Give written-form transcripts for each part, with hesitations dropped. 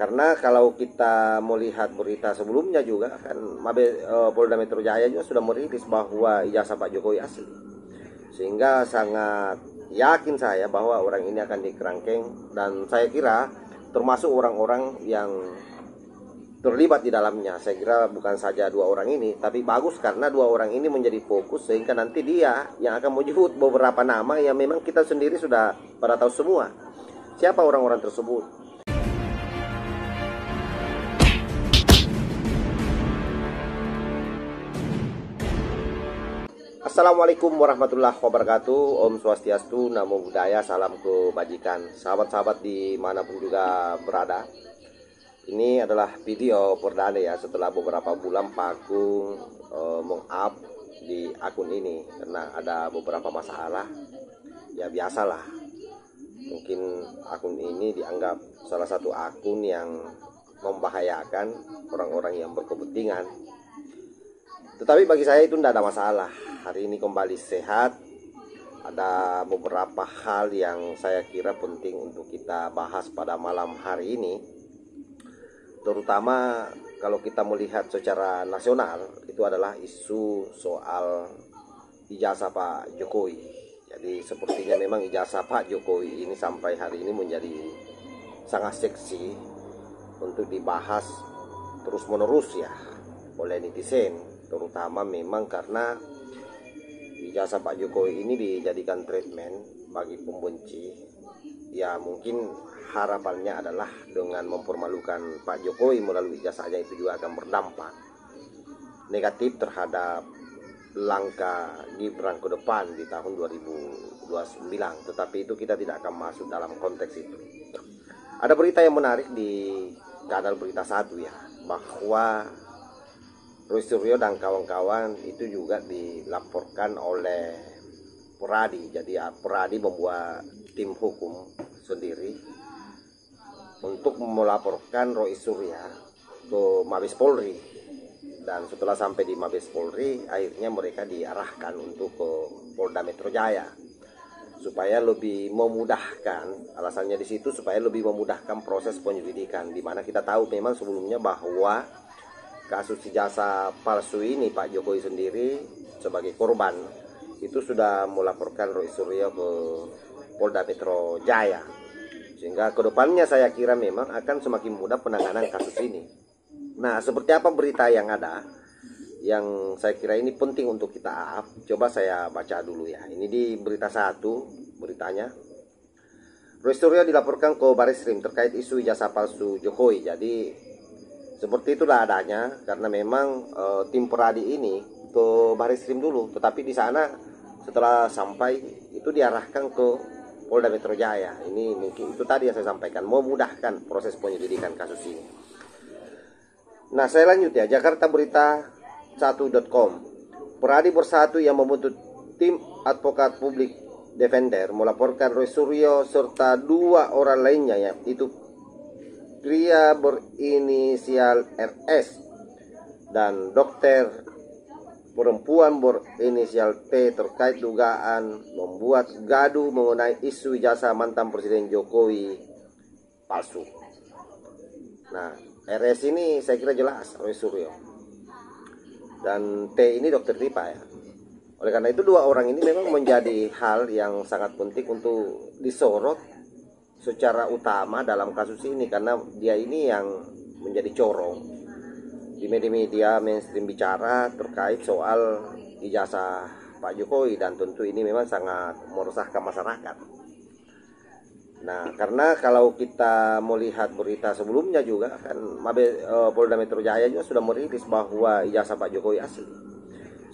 Karena kalau kita melihat berita sebelumnya juga kan Polda Metro Jaya juga sudah merilis bahwa ijazah Pak Jokowi asli. Sehingga sangat yakin saya bahwa orang ini akan dikerangkeng, dan saya kira termasuk orang-orang yang terlibat di dalamnya. Saya kira bukan saja dua orang ini, tapi bagus karena dua orang ini menjadi fokus, sehingga nanti dia yang akan menyebut beberapa nama yang memang kita sendiri sudah pada tahu semua siapa orang-orang tersebut. Assalamualaikum warahmatullahi wabarakatuh. Om Swastiastu, Namo Buddhaya, salam kebajikan. Sahabat-sahabat dimanapun juga berada, ini adalah video perdana ya setelah beberapa bulan Pak Agung meng-up di akun ini karena ada beberapa masalah. Ya biasalah, mungkin akun ini dianggap salah satu akun yang membahayakan orang-orang yang berkepentingan. Tetapi bagi saya itu tidak ada masalah. Hari ini kembali sehat. Ada beberapa hal yang saya kira penting untuk kita bahas pada malam hari ini. Terutama kalau kita melihat secara nasional, itu adalah isu soal ijazah Pak Jokowi. Jadi sepertinya memang ijazah Pak Jokowi ini sampai hari ini menjadi sangat seksi untuk dibahas terus-menerus ya oleh netizen. Terutama memang karena ijazah Pak Jokowi ini dijadikan treatment bagi pembenci. Ya mungkin harapannya adalah dengan mempermalukan Pak Jokowi melalui ijazahnya itu juga akan berdampak negatif terhadap langkah Gibran ke depan di tahun 2029. Tetapi itu kita tidak akan masuk dalam konteks itu. Ada berita yang menarik di kanal Berita Satu ya, bahwa Roy Suryo dan kawan-kawan itu juga dilaporkan oleh Peradi. Jadi Peradi membuat tim hukum sendiri untuk melaporkan Roy Suryo ke Mabes Polri. Dan setelah sampai di Mabes Polri, akhirnya mereka diarahkan untuk ke Polda Metro Jaya supaya lebih memudahkan. Alasannya di situ supaya lebih memudahkan proses penyelidikan, di mana kita tahu memang sebelumnya bahwa kasus ijazah palsu ini Pak Jokowi sendiri sebagai korban itu sudah melaporkan Roy Suryo ke Polda Metro Jaya, sehingga kedepannya saya kira memang akan semakin mudah penanganan kasus ini. Nah, seperti apa berita yang ada yang saya kira ini penting untuk kita up, coba saya baca dulu ya. Ini di Berita Satu beritanya. Roy Suryo dilaporkan ke Barreskrim terkait isu ijazah palsu Jokowi. Jadi seperti itulah adanya, karena memang tim Peradi ini ke Barreskrim dulu, tetapi di sana setelah sampai itu diarahkan ke Polda Metro Jaya. Ini mungkin itu tadi yang saya sampaikan, memudahkan proses penyelidikan kasus ini. Nah, saya lanjut ya, Jakarta Berita 1.com. Peradi bersatu yang membentuk tim advokat publik defender melaporkan Roy Suryo serta dua orang lainnya yaitu pria berinisial RS dan dokter perempuan berinisial P terkait dugaan membuat gaduh mengenai isu ijazah mantan Presiden Jokowi palsu. Nah, RS ini saya kira jelas Roy Suryo, dan T ini dokter Ripa ya. Oleh karena itu dua orang ini memang menjadi hal yang sangat penting untuk disorot secara utama dalam kasus ini, karena dia ini yang menjadi corong di media-media mainstream bicara terkait soal ijazah Pak Jokowi, dan tentu ini memang sangat meresahkan masyarakat. Nah, karena kalau kita melihat berita sebelumnya juga kan Polda Metro Jaya juga sudah merilis bahwa ijazah Pak Jokowi asli.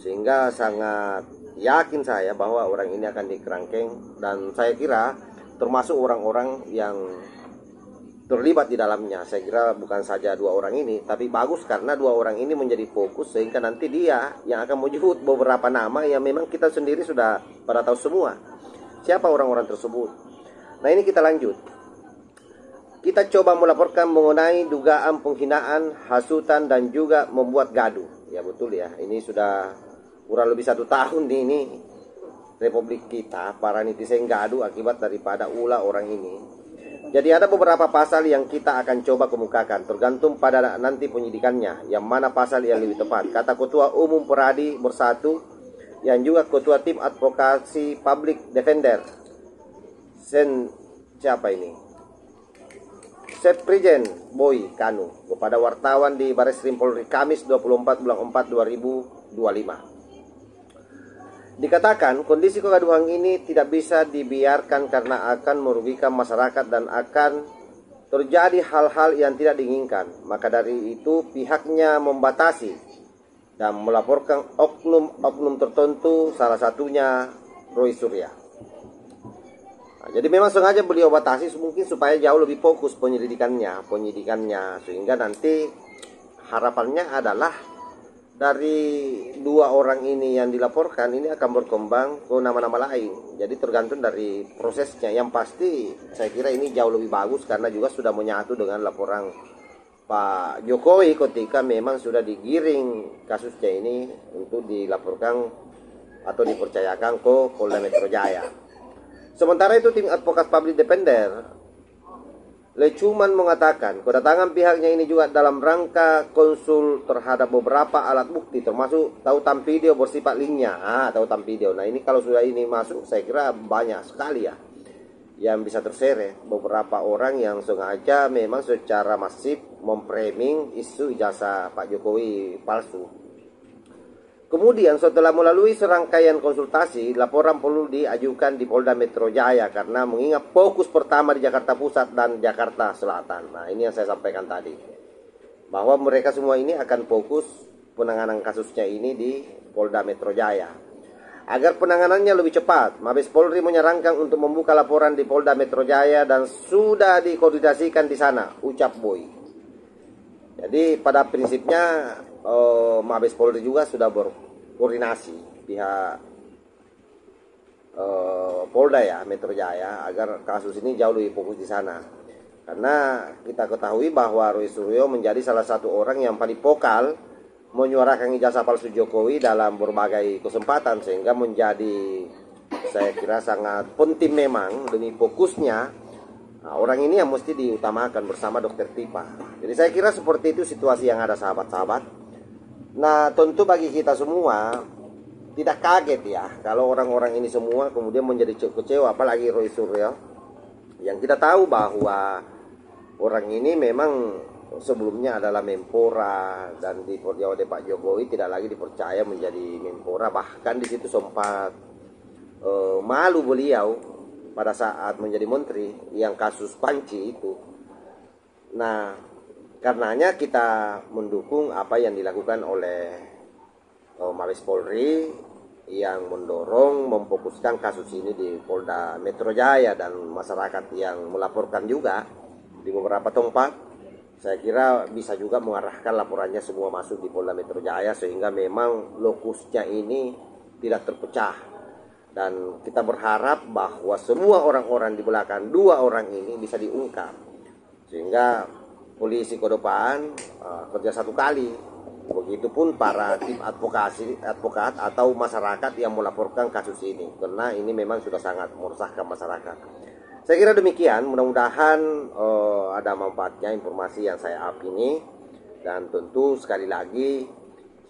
Sehingga sangat yakin saya bahwa orang ini akan dikerangkeng, dan saya kira termasuk orang-orang yang terlibat di dalamnya. Saya kira bukan saja dua orang ini, tapi bagus karena dua orang ini menjadi fokus, sehingga nanti dia yang akan menyebut beberapa nama yang memang kita sendiri sudah pada tahu semua siapa orang-orang tersebut. Nah, ini kita lanjut. Kita coba melaporkan mengenai dugaan penghinaan, hasutan, dan juga membuat gaduh. Ya betul ya, ini sudah kurang lebih 1 tahun ini Republik kita, para netizen gaduh akibat daripada ulah orang ini. Jadi ada beberapa pasal yang kita akan coba kemukakan, tergantung pada nanti penyidikannya, yang mana pasal yang lebih tepat. Kata Ketua Umum Peradi Bersatu, yang juga Ketua Tim Advokasi Public Defender, siapa ini? Septrijen Boy Kanu, kepada wartawan di Barreskrim Polri Kamis 24 bulan 4 2025. Dikatakan kondisi kegaduhan ini tidak bisa dibiarkan karena akan merugikan masyarakat dan akan terjadi hal-hal yang tidak diinginkan. Maka dari itu pihaknya membatasi dan melaporkan oknum-oknum tertentu, salah satunya Roy Surya. Nah, jadi memang sengaja beliau batasi mungkin supaya jauh lebih fokus penyidikannya, sehingga nanti harapannya adalah dari dua orang ini yang dilaporkan ini akan berkembang ke nama-nama lain. Jadi tergantung dari prosesnya. Yang pasti saya kira ini jauh lebih bagus karena juga sudah menyatu dengan laporan Pak Jokowi ketika memang sudah digiring kasusnya ini untuk dilaporkan atau dipercayakan ke Polda Metro Jaya. Sementara itu tim advokat public defender Lecuman mengatakan kedatangan pihaknya ini juga dalam rangka konsul terhadap beberapa alat bukti termasuk tautan video bersifat linknya. Tautan video. Nah ini kalau sudah ini masuk saya kira banyak sekali ya yang bisa terseret. Beberapa orang yang sengaja memang secara masif memframing isu ijazah Pak Jokowi palsu. Kemudian setelah melalui serangkaian konsultasi, laporan perlu diajukan di Polda Metro Jaya karena mengingat fokus pertama di Jakarta Pusat dan Jakarta Selatan. Nah ini yang saya sampaikan tadi, bahwa mereka semua ini akan fokus penanganan kasusnya ini di Polda Metro Jaya. Agar penanganannya lebih cepat, Mabes Polri menyarankan untuk membuka laporan di Polda Metro Jaya dan sudah dikoordinasikan di sana, ucap Boy. Jadi pada prinsipnya Mabes Polri juga sudah berkoordinasi pihak Polda ya Metro Jaya agar kasus ini jauh lebih fokus di sana. Karena kita ketahui bahwa Roy Suryo menjadi salah satu orang yang paling vokal menyuarakan ijazah palsu Jokowi dalam berbagai kesempatan, sehingga menjadi saya kira sangat penting memang demi fokusnya. Nah, orang ini yang mesti diutamakan bersama Dokter Tipa. Jadi saya kira seperti itu situasi yang ada sahabat-sahabat. Nah tentu bagi kita semua tidak kaget ya kalau orang-orang ini semua kemudian menjadi kecewa, apalagi Roy Suryo yang kita tahu bahwa orang ini memang sebelumnya adalah Menpora dan di periode Pak Jokowi tidak lagi dipercaya menjadi Menpora, bahkan di situ sempat malu beliau pada saat menjadi menteri yang kasus Panci itu. Nah karenanya kita mendukung apa yang dilakukan oleh Mabes Polri yang mendorong memfokuskan kasus ini di Polda Metro Jaya dan masyarakat yang melaporkan juga di beberapa tempat. Saya kira bisa juga mengarahkan laporannya semua masuk di Polda Metro Jaya sehingga memang lokusnya ini tidak terpecah. Dan kita berharap bahwa semua orang-orang di belakang dua orang ini bisa diungkap sehingga polisi ke depan kerja satu kali. Begitupun para tim advokat atau masyarakat yang melaporkan kasus ini, karena ini memang sudah sangat meresahkan masyarakat. Saya kira demikian, mudah-mudahan ada manfaatnya informasi yang saya up ini. Dan tentu sekali lagi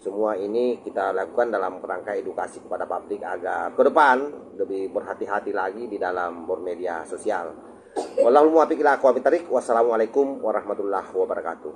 semua ini kita lakukan dalam kerangka edukasi kepada publik agar ke depan lebih berhati-hati lagi di dalam bermedia sosial. Wassalamualaikum warahmatullahi wabarakatuh.